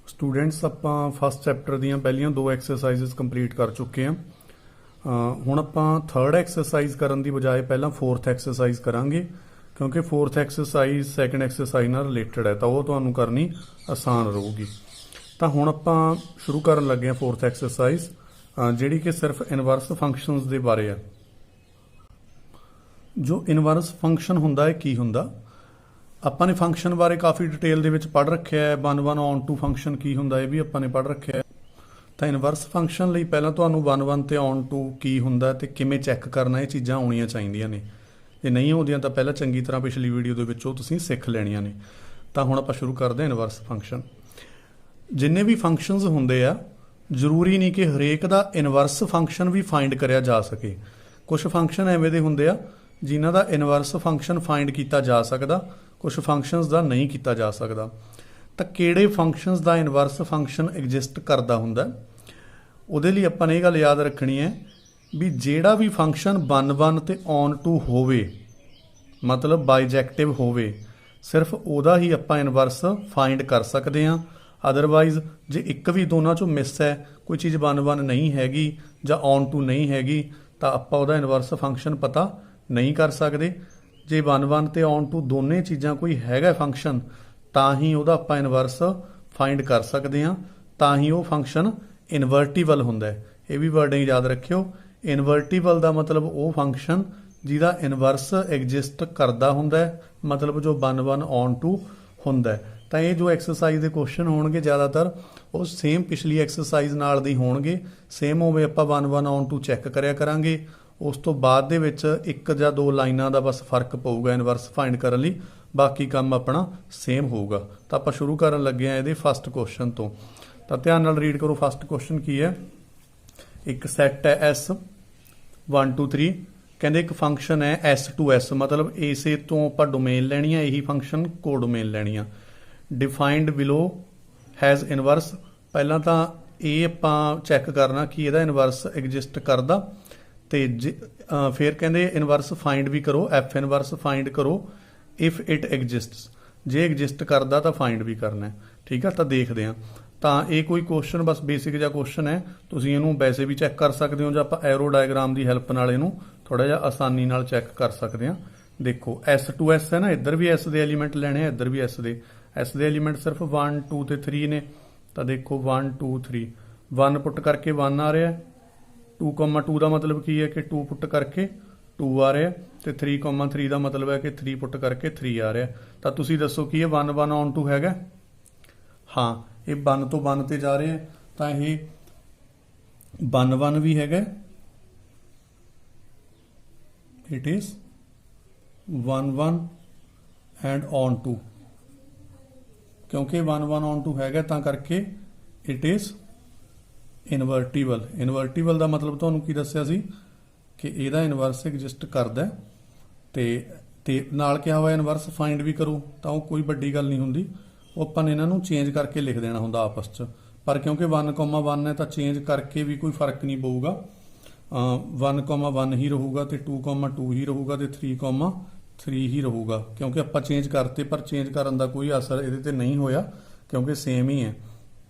Students ਆਪਾਂ first chapter ਦੀਆਂ ਪਹਿਲੀਆਂ ਦੋ ਐਕਸਰਸਾਈਜ਼ਸ ਕੰਪਲੀਟ ਕਰ ਚੁੱਕੇ ਹਾਂ। ਹੁਣ ਆਪਾਂ ਥਰਡ ਐਕਸਰਸਾਈਜ਼ ਕਰਨ ਦੀ ਬਜਾਏ ਪਹਿਲਾਂ ਫੋਰਥ ਐਕਸਰਸਾਈਜ਼ ਕਰਾਂਗੇ ਕਿਉਂਕਿ ਫੋਰਥ ਐਕਸਰਸਾਈਜ਼ ਸੈਕੰਡ ਐਕਸਰਸਾਈਜ਼ ਨਾਲ ਰਿਲੇਟਡ ਹੈ ਤਾਂ ਉਹ ਤੁਹਾਨੂੰ ਕਰਨੀ ਆਸਾਨ ਰਹੂਗੀ। ਤਾਂ ਹੁਣ ਆਪਾਂ ਸ਼ੁਰੂ ਕਰਨ ਲੱਗੇ ਹਾਂ ਫੋਰਥ ਐਕਸਰਸਾਈਜ਼ ਜਿਹੜੀ ਕਿ ਸਿਰਫ ਇਨਵਰਸ ਫੰਕਸ਼ਨਸ ਦੇ ਬਾਰੇ ਹੈ। ਜੋ ਇਨਵਰਸ ਫੰਕਸ਼ਨ ਹੁੰਦਾ ਹੈ ਕੀ ਹੁੰਦਾ, ਆਪਾਂ ਨੇ ਫੰਕਸ਼ਨ ਬਾਰੇ ਕਾफ़ी डिटेल ਦੇ ਵਿੱਚ ਪੜ੍ਹ ਰੱਖਿਆ ਹੈ। 1 ਔਨ ਟੂ ਫੰਕਸ਼ਨ ਕੀ ਹੁੰਦਾ ਇਹ ਵੀ ਆਪਾਂ ਨੇ ਪੜ੍ਹ ਰੱਖਿਆ ਹੈ। ਤਾਂ ਇਨਵਰਸ ਫੰਕਸ਼ਨ ਲਈ ਪਹਿਲਾਂ ਤੁਹਾਨੂੰ 1 ਤੇ ਔਨ ਟੂ ਕੀ ਹੁੰਦਾ ਤੇ ਕਿਵੇਂ ਚੈੱਕ ਕਰਨਾ ਇਹ ਚੀਜ਼ਾਂ ਆਉਣੀਆਂ ਚਾਹੀਦੀਆਂ ਨੇ। ਜੇ ਨਹੀਂ ਆਉਂਦੀਆਂ ਤਾਂ ਪਹਿਲਾਂ ਚੰਗੀ ਤਰ੍ਹਾਂ ਪਿਛਲੀ ਵੀਡੀਓ ਦੇ ਵਿੱਚ ਉਹ ਤੁਸੀਂ ਸਿੱਖ ਲੈਣੀਆਂ ਨੇ। ਤਾਂ ਹੁਣ ਆਪਾਂ ਸ਼ੁਰੂ ਕਰਦੇ ਹਾਂ ਇਨਵਰਸ ਫੰਕਸ਼ਨ। ਜਿੰਨੇ ਵੀ ਫੰਕਸ਼ਨਸ ਹੁੰਦੇ ਆ ਜ਼ਰੂਰੀ ਨਹੀਂ ਕਿ ਹਰੇਕ ਦਾ ਇਨਵਰਸ ਫੰਕਸ਼ਨ ਵੀ ਫਾਈਂਡ ਕਰਿਆ ਜਾ ਸਕੇ। ਕੁਝ ਫੰਕਸ਼ਨ ਐਵੇਂ ਦੇ ਹੁੰਦੇ ਆ ਜਿਨ੍ਹਾਂ ਦਾ ਇਨਵਰਸ ਫੰਕਸ਼ਨ ਫਾਈਂਡ ਕੀਤਾ ਜਾ ਸਕਦਾ, ਕੁਝ ਫੰਕਸ਼ਨਸ ਦਾ ਨਹੀਂ ਕੀਤਾ ਜਾ ਸਕਦਾ। ਤਾਂ ਕਿਹੜੇ ਫੰਕਸ਼ਨਸ ਦਾ ਇਨਵਰਸ ਫੰਕਸ਼ਨ ਐਗਜ਼ਿਸਟ ਕਰਦਾ ਹੁੰਦਾ ਉਹਦੇ ਲਈ ਆਪਾਂ ਨੇ ਇਹ ਗੱਲ ਯਾਦ ਰੱਖਣੀ ਹੈ ਵੀ ਜਿਹੜਾ ਵੀ ਫੰਕਸ਼ਨ 1 ਤੇ ਔਨ ਟੂ ਹੋਵੇ, ਮਤਲਬ ਬਾਈਜੈਕਟਿਵ ਹੋਵੇ, ਸਿਰਫ ਉਹਦਾ ਹੀ ਆਪਾਂ ਇਨਵਰਸ ਫਾਈਂਡ ਕਰ ਸਕਦੇ ਹਾਂ। ਅਦਰਵਾਈਜ਼ ਜੇ ਇੱਕ ਵੀ ਦੋਨਾਂ ਚੋਂ ਮਿਸ ਹੈ, ਕੋਈ ਚੀਜ਼ 1 ਨਹੀਂ ਹੈਗੀ ਜਾਂ ਔਨ ਟੂ ਨਹੀਂ ਹੈਗੀ ਤਾਂ ਆਪਾਂ ਉਹਦਾ ਇਨਵਰਸ ਫੰਕਸ਼ਨ ਪਤਾ ਨਹੀਂ ਕਰ ਸਕਦੇ। ਜੇ 1 ਤੇ ਔਨ ਟੂ ਦੋਨੇ ਚੀਜ਼ਾਂ ਕੋਈ ਹੈਗਾ ਫੰਕਸ਼ਨ ਤਾਂ ਹੀ ਉਹਦਾ ਆਪਾਂ ਇਨਵਰਸ ਫਾਈਂਡ ਕਰ ਸਕਦੇ ਹਾਂ, ਤਾਂ ਹੀ ਉਹ ਫੰਕਸ਼ਨ ਇਨਵਰਟੀਬਲ ਹੁੰਦਾ ਹੈ। ਇਹ ਵੀ ਵਰਡਿੰਗ ਯਾਦ ਰੱਖਿਓ। ਇਨਵਰਟੀਬਲ ਦਾ ਮਤਲਬ ਉਹ ਫੰਕਸ਼ਨ ਜਿਹਦਾ ਇਨਵਰਸ ਐਗਜ਼ਿਸਟ ਕਰਦਾ ਹੁੰਦਾ ਹੈ, ਮਤਲਬ ਜੋ 1 ਔਨ ਟੂ ਹੁੰਦਾ ਹੈ। ਤਾਂ ਇਹ ਜੋ ਐਕਸਰਸਾਈਜ਼ ਦੇ ਕੁਐਸਚਨ ਹੋਣਗੇ ਜ਼ਿਆਦਾਤਰ ਉਹ ਸੇਮ ਪਿਛਲੀ ਐਕਸਰਸਾਈਜ਼ ਨਾਲ ਦੀ ਹੋਣਗੇ। ਸੇਮ ਉਵੇਂ ਆਪਾਂ 1 ਔਨ ਟੂ ਚੈੱਕ ਕਰਿਆ ਕਰਾਂਗੇ। ਉਸ ਤੋਂ ਬਾਅਦ ਦੇ ਵਿੱਚ 1 ਜਾਂ 2 ਲਾਈਨਾਂ ਦਾ ਬਸ ਫਰਕ ਪਊਗਾ ਇਨਵਰਸ ਫਾਈਂਡ ਕਰਨ ਲਈ, ਬਾਕੀ ਕੰਮ ਆਪਣਾ ਸੇਮ ਹੋਊਗਾ। ਤਾਂ ਆਪਾਂ ਸ਼ੁਰੂ ਕਰਨ ਲੱਗੇ ਹਾਂ ਇਹਦੇ ਫਸਟ ਕੁਐਸਚਨ ਤੋਂ। ਤਾਂ ਧਿਆਨ ਨਾਲ ਰੀਡ ਕਰੋ। ਫਸਟ ਕੁਐਸਚਨ ਕੀ ਹੈ, ਇੱਕ ਸੈੱਟ ਹੈ S 1 2 3, ਕਹਿੰਦੇ ਇੱਕ ਫੰਕਸ਼ਨ ਹੈ S to S, ਮਤਲਬ ਇਸੇ ਤੋਂ ਆਪਾਂ ਡੋਮੇਨ ਲੈਣੀ ਆ, ਇਹੀ ਫੰਕਸ਼ਨ ਕੋ ਡੋਮੇਨ ਲੈਣੀ ਆ। ਡਿਫਾਈਨਡ ਬਿਲੋ ਹੈਜ਼ ਇਨਵਰਸ, ਪਹਿਲਾਂ ਤਾਂ ਇਹ ਆਪਾਂ ਚੈੱਕ ਕਰਨਾ ਕਿ ਇਹਦਾ ਇਨਵਰਸ ਐਗਜ਼ਿਸਟ ਕਰਦਾ ਤੇ ਫਿਰ ਕਹਿੰਦੇ ਇਨਵਰਸ ਫਾਈਂਡ ਵੀ ਕਰੋ, F ਇਨਵਰਸ ਫਾਈਂਡ ਕਰੋ ਇਫ ਇਟ ਐਗਜ਼ਿਸਟਸ, ਜੇ ਐਗਜ਼ਿਸਟ ਕਰਦਾ ਤਾਂ ਫਾਈਂਡ ਵੀ ਕਰਨਾ। ਠੀਕ ਆ, ਤਾਂ ਦੇਖਦੇ ਹਾਂ। ਤਾਂ ਇਹ ਕੋਈ ਕੁਐਸਚਨ ਬਸ ਬੇਸਿਕ ਜਿਹਾ ਕੁਐਸਚਨ ਹੈ, ਤੁਸੀਂ ਇਹਨੂੰ ਵੈਸੇ ਵੀ ਚੈੱਕ ਕਰ ਸਕਦੇ ਹੋ ਜਾਂ ਆਪਾਂ ਐਰੋ ਡਾਇਗਰਾਮ ਦੀ ਹੈਲਪ ਨਾਲ ਇਹਨੂੰ ਥੋੜਾ ਜਿਹਾ ਆਸਾਨੀ ਨਾਲ ਚੈੱਕ ਕਰ ਸਕਦੇ ਹਾਂ। ਦੇਖੋ S to S ਹੈ ਨਾ, ਇੱਧਰ ਵੀ S ਦੇ ਐਲੀਮੈਂਟ ਲੈਣੇ ਆ, ਇੱਧਰ ਵੀ S ਦੇ ਐਲੀਮੈਂਟ ਸਿਰਫ 1 2 ਤੇ 3 ਨੇ। ਤਾਂ ਦੇਖੋ 1 2 3, 1 ਪੁੱਟ ਕਰਕੇ 1 ਆ ਰਿਹਾ, 2,2 ਦਾ ਮਤਲਬ ਕੀ ਹੈ ਕਿ 2 ਪੁੱਟ ਕਰਕੇ 2 ਆ ਰਿਹਾ, ਤੇ 3,3 ਦਾ ਮਤਲਬ ਹੈ ਕਿ 3 ਪੁੱਟ ਕਰਕੇ 3 ਆ ਰਿਹਾ। ਤਾਂ ਤੁਸੀਂ ਦੱਸੋ ਕਿ ਇਹ 1 ਔਨ ਟੂ ਹੈਗਾ? ਹਾਂ, ਇਹ 1 ਤੋਂ 1 ਤੇ ਜਾ ਰਿਹਾ, ਤਾਂ ਇਹ 1 ਵੀ ਹੈਗਾ। It is 1 and on two, ਕਿਉਂਕਿ 1 ਔਨ ਟੂ ਹੈਗਾ ਤਾਂ ਕਰਕੇ ਇਟ ਇਜ਼ ਇਨਵਰਟੀਬਲ। ਇਨਵਰਟੀਬਲ ਦਾ ਮਤਲਬ ਤੁਹਾਨੂੰ ਕੀ ਦੱਸਿਆ ਸੀ ਕਿ ਇਹਦਾ ਇਨਵਰਸ ਐਗਜ਼ਿਸਟ ਕਰਦਾ ਤੇ ਨਾਲ ਕਿਹਾ ਹੋਇਆ ਇਨਵਰਸ ਫਾਈਂਡ ਵੀ ਕਰੋ, ਤਾਂ ਉਹ ਕੋਈ ਵੱਡੀ ਗੱਲ ਨਹੀਂ ਹੁੰਦੀ। ਉਹ ਆਪਾਂ ਨੇ ਇਹਨਾਂ ਨੂੰ ਚੇਂਜ ਕਰਕੇ ਲਿਖ ਦੇਣਾ ਹੁੰਦਾ ਆਪਸ 'ਚ, ਪਰ ਕਿਉਂਕਿ 1,1 ਹੈ ਤਾਂ ਚੇਂਜ ਕਰਕੇ ਵੀ ਕੋਈ ਫਰਕ ਨਹੀਂ ਪਊਗਾ। 1,1 ਹੀ ਰਹੂਗਾ ਤੇ 2,2 ਹੀ ਰਹੂਗਾ ਤੇ 3,3 ਹੀ ਰਹੂਗਾ, ਕਿਉਂਕਿ ਆਪਾਂ ਚੇਂਜ ਕਰਤੇ, ਪਰ ਚੇਂਜ ਕਰਨ ਦਾ ਕੋਈ ਅਸਰ ਇਹਦੇ ਤੇ ਨਹੀਂ ਹੋਇਆ ਕਿਉਂਕਿ ਸੇਮ ਹੀ ਹੈ।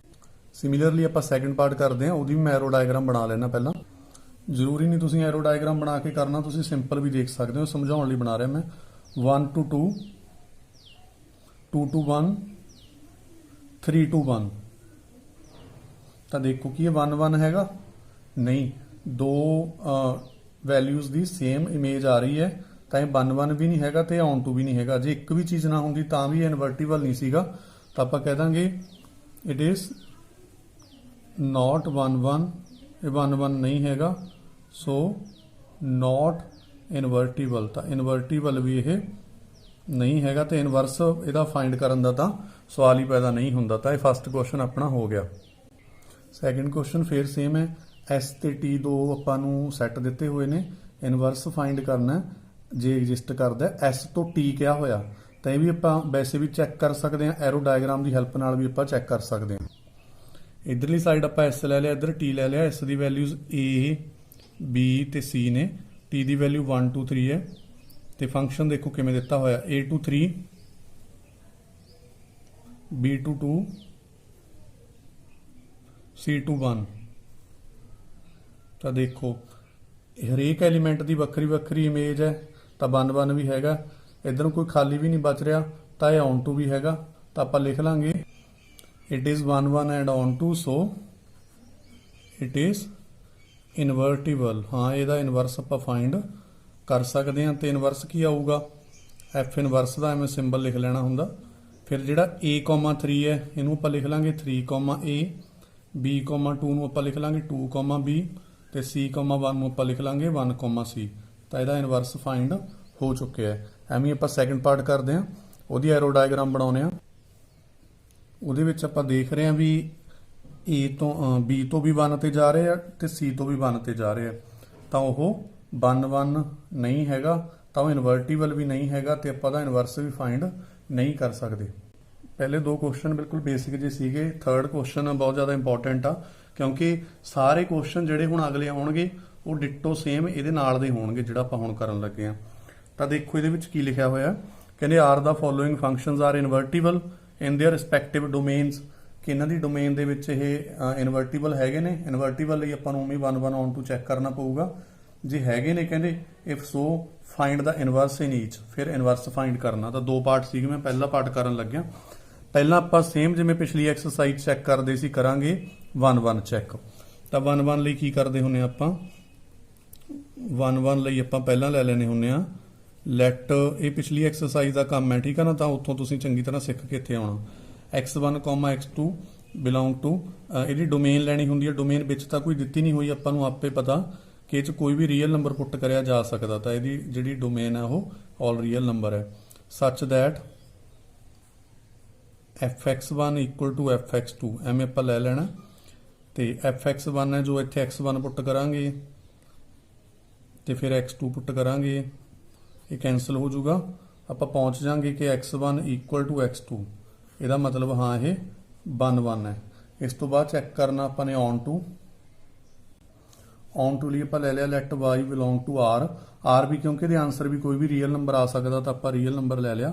ਸਿਮਿਲਰਲੀ ਆਪਾਂ ਸੈਕਿੰਡ ਪਾਰਟ ਕਰਦੇ ਹਾਂ, ਉਹਦੀ ਮੈਂ ਐਰੋ ਡਾਇਗਰਾਮ ਬਣਾ ਲੈਣਾ। ਪਹਿਲਾਂ ਜ਼ਰੂਰੀ ਨਹੀਂ ਤੁਸੀਂ ਐਰੋ ਡਾਇਗਰਾਮ ਬਣਾ ਕੇ ਕਰਨਾ, ਤੁਸੀਂ ਸਿੰਪਲ ਵੀ ਦੇਖ ਸਕਦੇ ਹੋ, ਸਮਝਾਉਣ ਲਈ ਬਣਾ ਰਿਹਾ ਮੈਂ। 1 to 2, 2 to 1, 3 to 1। ਤਾਂ ਦੇਖੋ ਕਿ ਇਹ 1 ਹੈਗਾ? ਨਹੀਂ, ਦੋ ਵੈਲਿਊਜ਼ ਦੀ ਸੇਮ ਇਮੇਜ ਆ ਰਹੀ ਹੈ, ਤਾਂ ਇਹ 1 ਵੀ ਨਹੀਂ ਹੈਗਾ ਤੇ ਔਨ ਟੂ ਵੀ ਨਹੀਂ ਹੈਗਾ। ਜੇ ਇੱਕ ਵੀ ਚੀਜ਼ ਨਾ ਹੁੰਦੀ ਤਾਂ ਵੀ ਇਨਵਰਟੀਬਲ ਨਹੀਂ ਸੀਗਾ, ਤਾਂ ਆਪਾਂ ਕਹਿ ਦਾਂਗੇ ਇਟ ਇਜ਼ ਨੋਟ 1, ਇਹ 1 ਨਹੀਂ ਹੈਗਾ, ਸੋ ਨੋਟ ਇਨਵਰਟੀਬਲ। ਤਾਂ ਇਨਵਰਟੀਬਲ ਵੀ ਇਹ ਨਹੀਂ ਹੈਗਾ ਤੇ ਇਨਵਰਸ ਇਹਦਾ ਫਾਈਂਡ ਕਰਨ ਦਾ ਤਾਂ ਸਵਾਲ ਹੀ ਪੈਦਾ ਨਹੀਂ ਹੁੰਦਾ। ਤਾਂ ਇਹ ਫਸਟ ਕੁਐਸਚਨ ਆਪਣਾ ਹੋ ਗਿਆ। ਸੈਕਿੰਡ ਕੁਐਸਚਨ ਫੇਰ ਸੇਮ ਹੈ, S ਤੇ T ਦੋ ਆਪਾਂ ਨੂੰ ਸੈੱਟ ਦਿੱਤੇ ਹੋਏ ਨੇ, ਇਨਵਰਸ ਫਾਈਂਡ ਕਰਨਾ ਜੇ ਐਗਜ਼ਿਸਟ ਕਰਦਾ। S ਤੋਂ T ਕਿਹਾ ਹੋਇਆ ਤਾਂ ਇਹ ਵੀ ਆਪਾਂ ਵੈਸੇ ਵੀ ਚੈੱਕ ਕਰ ਸਕਦੇ ਹਾਂ, ਐਰੋ ਡਾਇਗਰਾਮ ਦੀ ਹੈਲਪ ਨਾਲ ਵੀ ਆਪਾਂ ਚੈੱਕ ਕਰ ਸਕਦੇ ਹਾਂ। ਇਧਰਲੀ ਸਾਈਡ ਆਪਾਂ S ਲੈ ਲਿਆ, ਇੱਧਰ T ਲੈ ਲਿਆ। S the values A B ਤੇ C ਨੇ, T ਦੀ ਵੈਲਿਊ 1 2 3 ਹੈ ਤੇ ਫੰਕਸ਼ਨ ਦੇਖੋ ਕਿਵੇਂ ਦਿੱਤਾ ਹੋਇਆ, A to 3, B to 2, C2 1। ਤਾਂ ਦੇਖੋ ਹਰੇਕ ਐਲੀਮੈਂਟ ਦੀ ਵੱਖਰੀ ਵੱਖਰੀ ਇਮੇਜ ਹੈ, ਤਾਂ 1 1 ਵੀ ਹੈਗਾ, ਇੱਧਰ ਕੋਈ ਖਾਲੀ ਵੀ ਨਹੀਂ ਬਚ ਰਿਹਾ, ਤਾਂ ਇਹ on to ਵੀ ਹੈਗਾ। ਤਾਂ ਆਪਾਂ ਲਿਖ ਲਾਂਗੇ it is 1 1 and on to, so it is ਇਨਵਰਟੀਬਲ। ਹਾਂ, ਇਹਦਾ ਇਨਵਰਸ ਆਪਾਂ ਫਾਈਂਡ ਕਰ ਸਕਦੇ ਹਾਂ। ਤੇ ਇਨਵਰਸ ਕੀ ਆਊਗਾ, ਐਫ ਇਨਵਰਸ ਦਾ ਐਵੇਂ ਸਿੰਬਲ ਲਿਖ ਲੈਣਾ ਹੁੰਦਾ। ਫਿਰ ਜਿਹੜਾ a,3 ਹੈ ਇਹਨੂੰ ਆਪਾਂ ਲਿਖ ਲਾਂਗੇ 3,a, b,2 ਨੂੰ ਆਪਾਂ ਲਿਖ ਲਾਂਗੇ 2,b, ਤੇ c,1 ਨੂੰ ਆਪਾਂ ਲਿਖ ਲਾਂਗੇ 1,c। ਤਾਂ ਇਹਦਾ ਇਨਵਰਸ ਫਾਈਂਡ ਹੋ ਚੁੱਕਿਆ ਹੈ। ਐਵੇਂ ਆਪਾਂ ਸੈਕੰਡ ਪਾਰਟ ਕਰਦੇ ਹਾਂ, ਉਹਦੀ ਐਰੋ ਡਾਇਗਰਾਮ ਬਣਾਉਂਦੇ ਹਾਂ। ਉਹਦੇ ਵਿੱਚ ਆਪਾਂ ਦੇਖ ਰਹੇ ਹਾਂ ਵੀ A ਤੋਂ B ਤੋਂ ਵੀ 1 ਤੇ ਜਾ ਰਹੇ ਆ ਤੇ C ਤੋਂ ਵੀ 1 ਤੇ ਜਾ ਰਹੇ ਆ, ਤਾਂ ਉਹ 1 1 ਨਹੀਂ ਹੈਗਾ, ਤਾਂ ਉਹ ਇਨਵਰਟੀਬਲ ਵੀ ਨਹੀਂ ਹੈਗਾ, ਤੇ ਆਪਾਂ ਦਾ ਇਨਵਰਸ ਵੀ ਫਾਈਂਡ ਨਹੀਂ ਕਰ ਸਕਦੇ। ਪਹਿਲੇ ਦੋ ਕੁਐਸਚਨ ਬਿਲਕੁਲ ਬੇਸਿਕ ਜਿਹੇ ਸੀਗੇ, ਥਰਡ ਕੁਐਸਚਨ ਬਹੁਤ ਜ਼ਿਆਦਾ ਇੰਪੋਰਟੈਂਟ ਆ, ਕਿਉਂਕਿ ਸਾਰੇ ਕੁਐਸਚਨ ਜਿਹੜੇ ਹੁਣ ਅਗਲੇ ਆਉਣਗੇ ਉਹ ਡਿਟੋ ਸੇਮ ਇਹਦੇ ਨਾਲ ਦੇ ਹੋਣਗੇ ਜਿਹੜਾ ਆਪਾਂ ਹੁਣ ਕਰਨ ਲੱਗੇ ਆ। ਤਾਂ ਦੇਖੋ ਇਹਦੇ ਵਿੱਚ ਕੀ ਲਿਖਿਆ ਹੋਇਆ, ਕਹਿੰਦੇ are the following functions are invertible in their respective domains, ਕਿ ਇਹਨਾਂ ਦੀ ਡੋਮੇਨ ਦੇ ਵਿੱਚ ਇਹ ਇਨਵਰਟੀਬਲ ਹੈਗੇ ਨੇ। ਇਨਵਰਟੀਬਲ ਲਈ ਆਪਾਂ ਨੂੰ ਉਵੇਂ 1 1 on to ਚੈੱਕ ਕਰਨਾ ਪਊਗਾ। ਜੇ ਹੈਗੇ ਨੇ ਕਹਿੰਦੇ if so find the inverse in each, ਫਿਰ ਇਨਵਰਸ ਫਾਈਂਡ ਕਰਨਾ। ਤਾਂ ਦੋ ਪਾਰਟ ਸੀਗੇ, ਮੈਂ ਪਹਿਲਾ ਪਾਰਟ ਕਰਨ ਲੱਗਿਆ। ਪਹਿਲਾਂ ਆਪਾਂ ਸੇਮ ਜਿਵੇਂ ਪਿਛਲੀ ਐਕਸਰਸਾਈਜ਼ ਚੈੱਕ ਕਰਦੇ ਸੀ ਕਰਾਂਗੇ 1 1 ਚੈੱਕ। ਤਾਂ 1 1 ਲਈ ਕੀ ਕਰਦੇ ਹੁੰਨੇ ਆਪਾਂ, 1 1 ਲਈ ਆਪਾਂ ਪਹਿਲਾਂ ਲੈ ਲੈਣੇ ਹੁੰਨੇ ਆ ਲੈਟ, ਇਹ ਪਿਛਲੀ ਐਕਸਰਸਾਈਜ਼ ਦਾ ਕੰਮ ਹੈ, ਠੀਕ ਹੈ ਨਾ। ਤਾਂ ਉੱਥੋਂ ਤੁਸੀਂ ਚੰਗੀ ਤਰ੍ਹਾਂ ਸਿੱਖ ਕੇ ਇੱਥੇ ਆਉਣਾ। x1, x2 ਬਿਲੋਂਗ ਟੂ, ਇਹਦੀ ਡੋਮੇਨ ਲੈਣੀ ਹੁੰਦੀ ਹੈ। ਡੋਮੇਨ ਵਿੱਚ ਤਾਂ ਕੋਈ ਦਿੱਤੀ ਨਹੀਂ ਹੋਈ, ਆਪਾਂ ਨੂੰ ਆਪੇ ਪਤਾ ਕਿ ਇਹ 'ਚ ਕੋਈ ਵੀ ਰੀਅਲ ਨੰਬਰ ਪੁੱਟ ਕਰਿਆ ਜਾ ਸਕਦਾ। ਤਾਂ ਇਹਦੀ ਜਿਹੜੀ ਡੋਮੇਨ ਹੈ ਉਹ ਆਲ ਰੀਅਲ ਨੰਬਰ ਹੈ, ਸੱਚ that fx1 equal to fx2, ਐਵੇਂ ਆਪਾਂ ਲੈ ਲੈਣਾ। ਤੇ fx1 ਹੈ ਜੋ ਇੱਥੇ x1 ਪੁੱਟ ਕਰਾਂਗੇ ਤੇ ਫਿਰ x2 ਪੁੱਟ ਕਰਾਂਗੇ, ਇਹ ਕੈਂਸਲ ਹੋ ਜਾਊਗਾ। ਆਪਾਂ ਪਹੁੰਚ ਜਾਾਂਗੇ ਕਿ x1 equal to x2, ਇਹਦਾ ਮਤਲਬ ਹਾਂ ਇਹ 1 1 ਹੈ। ਇਸ ਤੋਂ ਬਾਅਦ ਚੈੱਕ ਕਰਨਾ ਆਪਾਂ ਨੇ on to ਲਈ ਆਪਾਂ ਲੈ ਲਿਆ let y belong to r ਵੀ, ਕਿਉਂਕਿ ਇਹਦੇ ਆਨਸਰ ਵੀ ਕੋਈ ਵੀ ਰੀਅਲ ਨੰਬਰ ਆ ਸਕਦਾ, ਤਾਂ ਆਪਾਂ ਰੀਅਲ ਨੰਬਰ ਲੈ ਲਿਆ।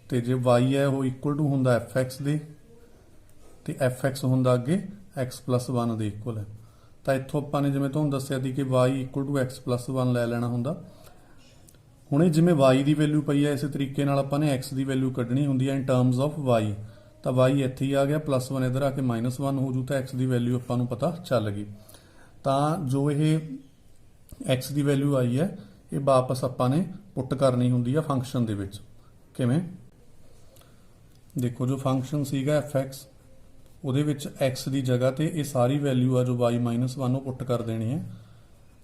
ਤੇ ਜੇ y ਹੈ ਉਹ ਇਕੁਅਲ ਟੂ ਹੁੰਦਾ fx ਦੇ, ਤੇ fx ਹੁੰਦਾ ਅੱਗੇ x plus 1 ਦੇ ਇਕੁਅਲ ਹੈ। ਤਾਂ ਇੱਥੋਂ ਆਪਾਂ ਨੇ ਜਿਵੇਂ ਤੁਹਾਨੂੰ ਦੱਸਿਆ ਸੀ ਕਿ y equal to x plus 1 ਲੈ ਲੈਣਾ ਹੁੰਦਾ। ਹੁਣ ਇਹ ਜਿਵੇਂ y ਦੀ ਵੈਲਿਊ ਪਈ ਹੈ, ਇਸੇ ਤਰੀਕੇ ਨਾਲ ਆਪਾਂ ਨੇ x ਦੀ ਵੈਲਿਊ ਕੱਢਣੀ ਹੁੰਦੀ ਹੈ ਇਨ ਟਰਮਸ ਆਫ y। ਤਾਂ y ਇੱਥੇ ਹੀ ਆ ਗਿਆ, +1 ਇੱਧਰ ਆ ਕੇ -1 ਹੋ ਜੂ, ਤਾਂ x ਦੀ ਵੈਲਿਊ ਆਪਾਂ ਨੂੰ ਪਤਾ ਚੱਲ ਗਈ। ਤਾਂ ਜੋ ਇਹ x ਦੀ ਵੈਲਿਊ ਆਈ ਹੈ ਇਹ ਵਾਪਸ ਆਪਾਂ ਨੇ ਪੁੱਟ ਕਰਨੀ ਹੁੰਦੀ ਆ ਫੰਕਸ਼ਨ ਦੇ ਵਿੱਚ। ਕਿਵੇਂ, ਦੇਖੋ ਜੋ ਫੰਕਸ਼ਨ ਸੀਗਾ fx, ਉਹਦੇ ਵਿੱਚ x ਦੀ ਜਗ੍ਹਾ ਤੇ ਇਹ ਸਾਰੀ ਵੈਲਿਊ ਆ ਜੋ y -1 ਉਹ ਪੁੱਟ ਕਰ ਦੇਣੀ ਹੈ।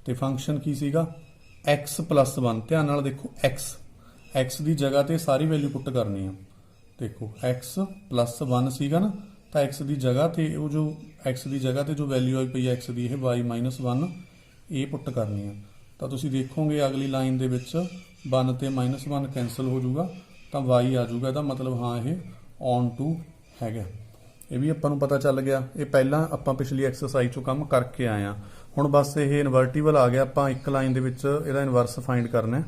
ਤੇ ਫੰਕਸ਼ਨ ਕੀ ਸੀਗਾ x plus 1, ਧਿਆਨ ਨਾਲ ਦੇਖੋ x ਦੀ ਜਗ੍ਹਾ ਤੇ ਸਾਰੀ ਵੈਲਿਊ ਪੁੱਟ ਕਰਨੀ ਆ। ਦੇਖੋ x plus 1 ਸੀਗਾ ਨਾ, ਤਾਂ x ਦੀ ਜਗ੍ਹਾ ਤੇ ਉਹ ਜੋ x ਦੀ ਜਗ੍ਹਾ ਤੇ ਜੋ ਵੈਲਿਊ ਆਈ ਪਈ x ਦੀ, ਇਹ y -1 ਇਹ ਪੁੱਟ ਕਰਨੀ ਆ। ਤਾਂ ਤੁਸੀਂ ਦੇਖੋਗੇ ਅਗਲੀ ਲਾਈਨ ਦੇ ਵਿੱਚ 1 ਤੇ -1 ਕੈਂਸਲ ਹੋ ਜਾਊਗਾ, ਤਾਂ y ਆ ਜਾਊਗਾ। ਇਹਦਾ ਮਤਲਬ ਹਾਂ ਇਹ on to ਹੈਗਾ। ਇਹ ਵੀ ਆਪਾਂ ਨੂੰ ਪਤਾ ਚੱਲ ਗਿਆ। ਇਹ ਪਹਿਲਾਂ ਆਪਾਂ ਪਿਛਲੀ ਐਕਸਰਸਾਈਜ਼ ਚੋਂ ਕੰਮ ਕਰਕੇ ਆਏ ਆ। ਹੁਣ ਬਸ ਇਹ ਇਨਵਰਟੀਬਲ ਆ ਗਿਆ, ਆਪਾਂ ਇੱਕ ਲਾਈਨ ਦੇ ਵਿੱਚ ਇਹਦਾ ਇਨਵਰਸ ਫਾਈਂਡ ਕਰਨਾ ਹੈ।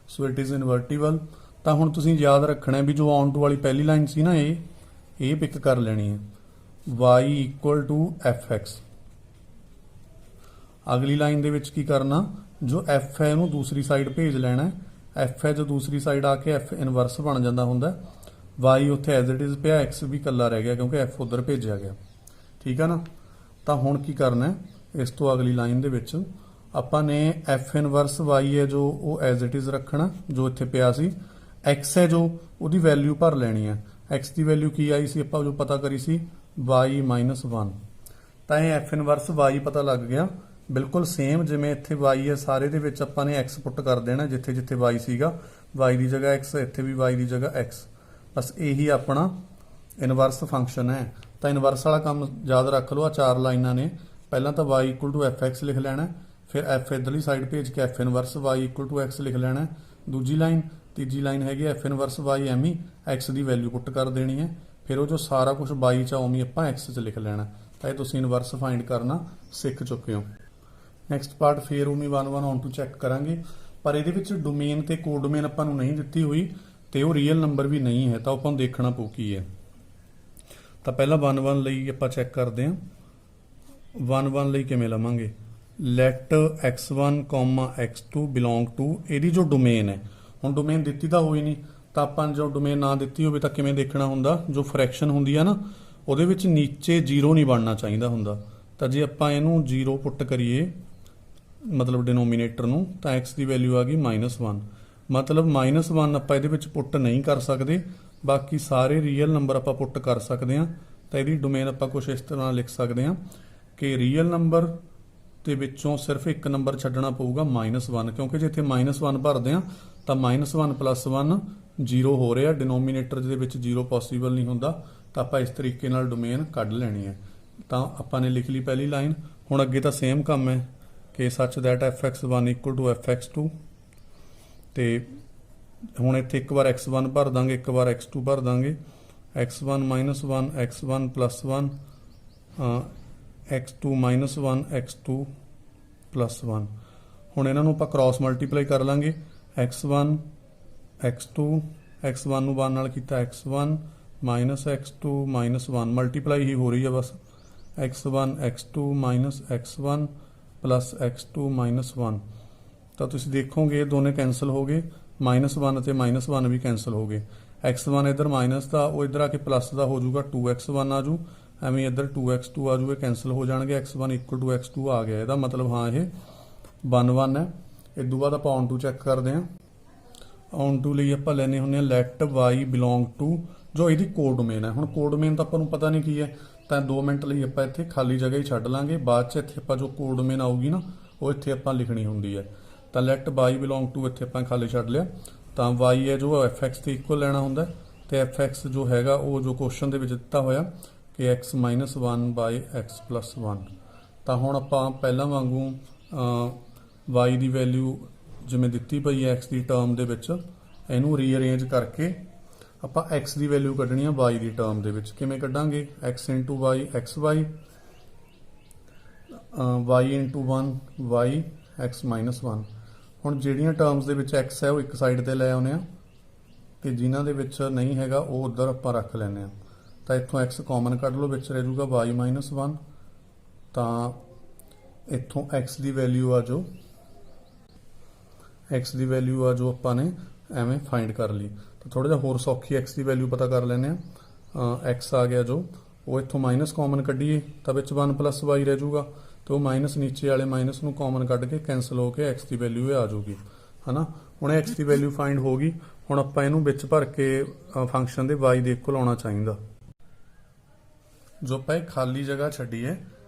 So it is invertible. ਤਾਂ ਹੁਣ ਤੁਸੀਂ ਯਾਦ ਰੱਖਣਾ ਵੀ ਜੋ on to ਵਾਲੀ ਪਹਿਲੀ ਲਾਈਨ ਸੀ ਨਾ, ਇਹ ਪਿਕ ਕਰ ਲੈਣੀ ਹੈ y equal to fx। ਅਗਲੀ ਲਾਈਨ ਦੇ ਵਿੱਚ ਕੀ ਕਰਨਾ, ਜੋ f ਹੈ ਇਹਨੂੰ ਦੂਸਰੀ ਸਾਈਡ ਭੇਜ ਲੈਣਾ। f ਹੈ ਜੋ ਦੂਸਰੀ ਸਾਈਡ ਆ ਕੇ f ਇਨਵਰਸ ਬਣ ਜਾਂਦਾ ਹੁੰਦਾ। y ਉੱਥੇ ਐਜ਼ ਇਟ ਇਜ਼ ਪਿਆ, x ਵੀ ਇਕੱਲਾ ਰਹਿ ਗਿਆ ਕਿਉਂਕਿ f ਉਧਰ ਭੇਜਿਆ ਗਿਆ, ਠੀਕ ਆ ਨਾ। ਤਾਂ ਹੁਣ ਕੀ ਕਰਨਾ, ਇਸ ਤੋਂ ਅਗਲੀ ਲਾਈਨ ਦੇ ਵਿੱਚ ਆਪਾਂ ਨੇ f ਇਨਵਰਸ y ਹੈ ਜੋ ਉਹ ਐਜ਼ ਇਟ ਇਜ਼ ਰੱਖਣਾ, ਜੋ ਇੱਥੇ ਪਿਆ ਸੀ। x ਹੈ ਜੋ ਉਹਦੀ ਵੈਲਿਊ ਭਰ ਲੈਣੀ ਹੈ। x ਦੀ ਵੈਲਿਊ ਕੀ ਆਈ ਸੀ ਆਪਾਂ ਜੋ ਪਤਾ ਕਰੀ ਸੀ, y -1। ਤਾਂ ਇਹ f ਇਨਵਰਸ y ਪਤਾ ਲੱਗ ਗਿਆ। ਬਿਲਕੁਲ ਸੇਮ ਜਿਵੇਂ ਇੱਥੇ y ਹੈ, ਸਾਰੇ ਦੇ ਵਿੱਚ ਆਪਾਂ ਨੇ x ਪੁੱਟ ਕਰ ਦੇਣਾ, ਜਿੱਥੇ ਜਿੱਥੇ y ਸੀਗਾ y ਦੀ ਜਗ੍ਹਾ x, ਇੱਥੇ ਵੀ y ਦੀ ਜਗ੍ਹਾ x। ਬਸ ਇਹੀ ਆਪਣਾ ਇਨਵਰਸ ਫੰਕਸ਼ਨ ਹੈ। ਤਾਂ ਇਨਵਰਸ ਵਾਲਾ ਕੰਮ ਯਾਦ ਰੱਖ ਲਓ, ਆ 4 ਲਾਈਨਾਂ ਨੇ। ਪਹਿਲਾਂ ਤਾਂ y equal to fx ਲਿਖ ਲੈਣਾ, ਫਿਰ f ਇਧਰਲੀ ਸਾਈਡ ਭੇਜ ਕੇ f inverse y equal to x ਲਿਖ ਲੈਣਾ। ਦੂਜੀ ਲਾਈਨ, ਤੀਜੀ ਲਾਈਨ ਹੈਗੀ f ਇਨਵਰਸ y ਐਵੇਂ x ਦੀ ਵੈਲਿਊ ਪੁੱਟ ਕਰ ਦੇਣੀ ਹੈ। ਫਿਰ ਉਹ ਜੋ ਸਾਰਾ ਕੁਝ y ਚ ਉਵੇਂ ਆਪਾਂ x 'ਚ ਲਿਖ ਲੈਣਾ। ਤਾਂ ਇਹ ਤੁਸੀਂ ਇਨਵਰਸ ਫਾਈਂਡ ਕਰਨਾ ਸਿੱਖ ਚੁੱਕੇ ਹੋ। ਨੈਕਸਟ ਪਾਰਟ ਫਿਰ ਉਵੇਂ 1 1 on to ਚੈੱਕ ਕਰਾਂਗੇ, ਪਰ ਇਹਦੇ ਵਿੱਚ ਡੋਮੇਨ ਤੇ ਕੋਡੋਮੇਨ ਆਪਾਂ ਨੂੰ ਨਹੀਂ ਦਿੱਤੀ ਹੋਈ, ਤੇ ਉਹ ਰੀਅਲ ਨੰਬਰ ਵੀ ਨਹੀਂ ਹੈ, ਤਾਂ ਆਪਾਂ ਨੂੰ ਦੇਖਣਾ ਪਊ ਕੀ ਹੈ। ਤਾਂ ਪਹਿਲਾਂ 1 1 ਲਈ ਆਪਾਂ ਚੈੱਕ ਕਰਦੇ ਹਾਂ 1 1 ਲਈ ਕਿਵੇਂ ਲਵਾਂਗੇ light x1, x2 belong to ਇਹਦੀ ਜੋ ਡੋਮੇਨ ਹੈ। ਹੁਣ ਡੋਮੇਨ ਦਿੱਤੀ ਤਾਂ ਹੋਈ ਨਹੀਂ, ਤਾਂ ਆਪਾਂ ਜੋ ਡੋਮੇਨ ਨਾ ਦਿੱਤੀ ਹੋਵੇ ਤਾਂ ਕਿਵੇਂ ਦੇਖਣਾ ਹੁੰਦਾ, ਜੋ ਫਰੈਕਸ਼ਨ ਹੁੰਦੀ ਆ ਨਾ ਉਹਦੇ ਵਿੱਚ ਨੀਚੇ 0 ਨਹੀਂ ਬਣਨਾ ਚਾਹੀਦਾ ਹੁੰਦਾ। ਤਾਂ ਜੇ ਆਪਾਂ ਇਹਨੂੰ 0 ਪੁੱਟ ਕਰੀਏ ਮਤਲਬ ਡਿਨੋਮੀਨੇਟਰ ਨੂੰ, ਤਾਂ x ਦੀ ਵੈਲਿਊ ਆ ਗਈ -1, ਮਤਲਬ -1 ਆਪਾਂ ਇਹਦੇ ਵਿੱਚ ਪੁੱਟ ਨਹੀਂ ਕਰ ਸਕਦੇ, ਬਾਕੀ ਸਾਰੇ ਰੀਅਲ ਨੰਬਰ ਆਪਾਂ ਪੁੱਟ ਕਰ ਸਕਦੇ ਹਾਂ। ਤਾਂ ਇਹਦੀ ਡੋਮੇਨ ਆਪਾਂ ਕੁਝ ਇਸ ਤਰ੍ਹਾਂ ਲਿਖ ਸਕਦੇ ਹਾਂ ਕਿ ਰੀਅਲ ਨੰਬਰ ਦੇ ਵਿੱਚੋਂ ਸਿਰਫ ਇੱਕ ਨੰਬਰ ਛੱਡਣਾ ਪਊਗਾ -1, ਕਿਉਂਕਿ ਜੇ ਇੱਥੇ -1 ਭਰਦੇ ਆ ਤਾਂ -1 + 1 0 ਹੋ ਰਿਹਾ, ਡਿਨੋਮੀਨੇਟਰ ਦੇ ਵਿੱਚ 0 ਪੋਸੀਬਲ ਨਹੀਂ ਹੁੰਦਾ। ਤਾਂ ਆਪਾਂ ਇਸ ਤਰੀਕੇ ਨਾਲ ਡੋਮੇਨ ਕੱਢ ਲੈਣੀ ਹੈ। ਤਾਂ ਆਪਾਂ ਨੇ ਲਿਖ ਲਈ ਪਹਿਲੀ ਲਾਈਨ। ਹੁਣ ਅੱਗੇ ਤਾਂ ਸੇਮ ਕੰਮ ਹੈ ਕਿ ਸੱਚ ਦੈਟ fx1 = fx2, ਤੇ ਹੁਣ ਇੱਥੇ ਇੱਕ ਵਾਰ x1 ਭਰ ਦਾਂਗੇ, ਇੱਕ ਵਾਰ x2 ਭਰ ਦਾਂਗੇ, x1 - 1 x1 + 1 x2 - 1 x2 + 1। ਹੁਣ ਇਹਨਾਂ ਨੂੰ ਆਪਾਂ ਕ੍ਰਾਸ ਮਲਟੀਪਲਾਈ ਕਰ ਲਾਂਗੇ, x1 x2 x1 ਨੂੰ 1 ਨਾਲ ਕੀਤਾ x1 - x2 - 1 ਮਲਟੀਪਲਾਈ ਹੀ ਹੋ ਰਹੀ ਹੈ ਬਸ, x1 x2 - x1 + x2 - 1। ਤਾਂ ਤੁਸੀਂ ਦੇਖੋਗੇ ਇਹ ਦੋਨੇ ਕੈਂਸਲ ਹੋ ਗਏ, -1 ਅਤੇ -1 ਵੀ ਕੈਂਸਲ ਹੋ ਗਏ। x1 ਇੱਧਰ ਮਾਈਨਸ ਦਾ, ਉਹ ਇੱਧਰ ਆ ਕੇ ਪਲੱਸ ਦਾ ਹੋ ਜਾਊਗਾ, 2x1 ਆ ਜੂ, ਐਵੇਂ ਇੱਧਰ 2x2 ਆ ਜੂ, ਇਹ ਕੈਂਸਲ ਹੋ ਜਾਣਗੇ। x1 = x2 ਆ ਗਿਆ, ਇਹਦਾ ਮਤਲਬ ਹਾਂ ਇਹ 1 1 ਹੈ। ਇਸ ਤੋਂ ਬਾਅਦ ਆਪਾਂ on to ਚੈੱਕ ਕਰਦੇ ਹਾਂ। on to ਲਈ ਆਪਾਂ ਲੈਣੇ ਹੁੰਦੇ ਹਾਂ let y belong to ਜੋ ਇਹਦੀ ਕੋਡੋਮੇਨ ਹੈ। ਹੁਣ ਕੋਡੋਮੇਨ ਤਾਂ ਆਪਾਂ ਨੂੰ ਪਤਾ ਨਹੀਂ ਕੀ ਹੈ, ਤਾਂ 2 ਮਿੰਟ ਲਈ ਆਪਾਂ ਇੱਥੇ ਖਾਲੀ ਜਗ੍ਹਾ ਹੀ ਛੱਡ ਲਾਂਗੇ, ਬਾਅਦ 'ਚ ਇੱਥੇ ਆਪਾਂ ਜੋ ਕੋਡੋਮੇਨ ਆਊਗੀ ਨਾ ਉਹ ਇੱਥੇ ਆਪਾਂ ਲਿਖਣੀ ਹੁੰਦੀ ਹੈ। ਤਾਂ let y belong to ਇੱਥੇ ਆਪਾਂ ਖਾਲੀ ਛੱਡ ਲਿਆ। ਤਾਂ y ਹੈ ਜੋ fx ਦੇ ਇਕੁਅਲ ਲੈਣਾ ਹੁੰਦਾ, ਤੇ fx ਜੋ ਹੈਗਾ ਉਹ ਜੋ ਕੁਐਸਚਨ ਦੇ ਵਿੱਚ ਦਿੱਤਾ ਹੋਇਆ ਕਿ x - 1/x + 1। ਤਾਂ ਹੁਣ ਆਪਾਂ ਪਹਿਲਾਂ ਵਾਂਗੂ y ਦੀ ਵੈਲਿਊ ਜਿਵੇਂ ਦਿੱਤੀ ਪਈ ਹੈ x ਦੀ ਟਰਮ ਦੇ ਵਿੱਚ, ਇਹਨੂੰ ਰੀਅਰੇਂਜ ਕਰਕੇ ਆਪਾਂ x ਦੀ ਵੈਲਿਊ ਕੱਢਣੀ ਆ y ਦੀ ਟਰਮ ਦੇ ਵਿੱਚ। ਕਿਵੇਂ ਕੱਢਾਂਗੇ, x × y xy, y × 1 y x - 1। ਹੁਣ ਜਿਹੜੀਆਂ ਟਰਮਸ ਦੇ ਵਿੱਚ x ਹੈ ਉਹ ਇੱਕ ਸਾਈਡ ਤੇ ਲੈ ਆਉਂਦੇ ਆ, ਤੇ ਜਿਨ੍ਹਾਂ ਦੇ ਵਿੱਚ ਨਹੀਂ ਹੈਗਾ ਉਹ ਉੱਧਰ ਆਪਾਂ ਰੱਖ ਲੈਂਦੇ ਆ। ਤਾਂ ਇੱਥੋਂ x ਕਾਮਨ ਕੱਢ ਲਓ, ਵਿੱਚ ਰਹਿ ਜਾਊਗਾ y - 1। ਤਾਂ ਇੱਥੋਂ x ਦੀ ਵੈਲਿਊ ਆ ਜੋ ਆਪਾਂ ਨੇ ਐਵੇਂ ਫਾਈਂਡ ਕਰ ਲਈ। ਤਾਂ ਥੋੜਾ ਜਿਹਾ ਹੋਰ ਸੌਖੀ x ਦੀ ਵੈਲਿਊ ਪਤਾ ਕਰ ਲੈਂਦੇ ਆ। x ਆ ਗਿਆ ਜੋ, ਉਹ ਇੱਥੋਂ ਮਾਈਨਸ ਕਾਮਨ ਕੱਢੀਏ ਤਾਂ ਵਿੱਚ 1 + y ਰਹਿ ਜਾਊਗਾ, ਤੇ ਉਹ ਮਾਈਨਸ ਨੀਚੇ ਵਾਲੇ ਮਾਈਨਸ ਨੂੰ ਕਾਮਨ ਕੱਢ ਕੇ ਕੈਂਸਲ ਹੋ ਕੇ x ਦੀ ਵੈਲਿਊ ਇਹ ਆ ਜਾਊਗੀ, ਹਨਾ। ਹੁਣ x ਦੀ ਵੈਲਿਊ ਫਾਈਂਡ ਹੋ ਗਈ। ਹੁਣ ਆਪਾਂ ਇਹਨੂੰ ਵਿੱਚ ਭਰ ਕੇ ਫੰਕਸ਼ਨ ਦੇ y ਦੇ ਇਕੁਅਲ ਆਉਣਾ ਚਾਹੀਦਾ। ਜੋ ਆਪਾਂ ਇਹ ਖਾਲੀ ਜਗ੍ਹਾ ਛੱਡੀ ਹੈ